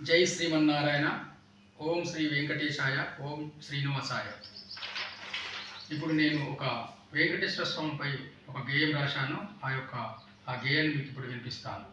జై శ్రీమన్నారాయణ. ఓం శ్రీ వెంకటేశాయ, ఓం శ్రీనివాసాయ. ఇప్పుడు నేను ఒక వెంకటేశ్వర స్వామిపై ఒక గేయం రాశాను. ఆ గేయాన్ని మీకు ఇప్పుడు వినిపిస్తాను.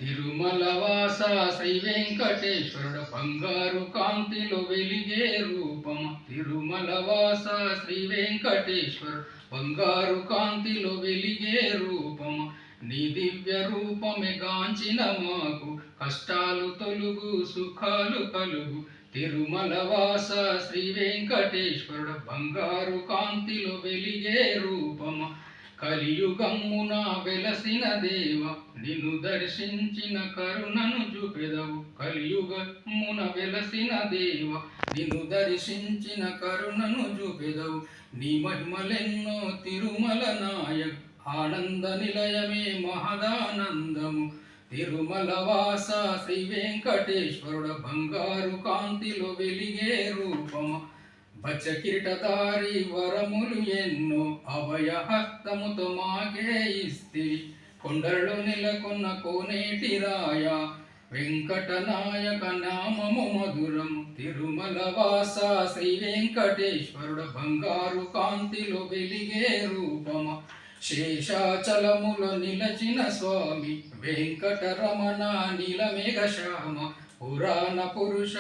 తిరుమల వాస శ్రీ వెంకటేశ్వరుడు బంగారు కాంతిలో వెలిగే రూపమ. తిరుమల వాస శ్రీ వెంకటేశ్వరుడు బంగారు కాంతిలో వెలిగే రూపమ. నీ దివ్య రూపమే గాంచిన మాకు కష్టాలు తొలుగు సుఖాలు కలుగు. తిరుమల వాస శ్రీ వెంకటేశ్వరుడు బంగారు కాంతిలో వెలిగే రూపమ. కలియుగమ్మున వెలసిన దేవ నిన్ను దర్శించిన కరుణను చూపెదవు. కలియుగమ్మున వెలసిన దేవ నిన్ను దర్శించిన కరుణను చూపెదవు. నీ మహిమలెన్నో తిరుమల నాయక, ఆనంద నిలయమే మహదానందము. తిరుమల వాస శ్రీ వెంకటేశ్వరుడు బంగారు కాంతిలో వెలిగే రూపమ. బచ్చ కిరీటధారి వరములు ఎన్నో అభయహస్తముతో మాకే ఇస్తివి. కొండలలో నెలకొన్న కోనేటి రాయ వెంకటనాయక నామము మధురము. తిరుమల వాస శ్రీ వెంకటేశ్వరుడు బంగారు కాంతిలో వెలిగే రూపమ. శేషాచలములో నిలచిన స్వామి వెంకటరమణ నీలమేఘ శ్యామ. పురాణ పురుష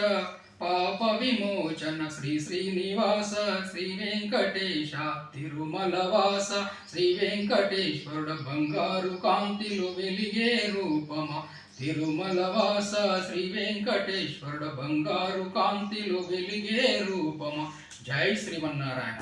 పాప విమోచన శ్రీ శ్రీనివాస శ్రీ వెంకటేశ. తిరుమల వాస శ్రీ వెంకటేశ్వరుడు బంగారు కాంతిలో వెలిగే రూపమ. తిరుమల వాస శ్రీ వెంకటేశ్వరుడు బంగారు కాంతిలో వెలిగే రూపమ. జై శ్రీమన్నారాయణ.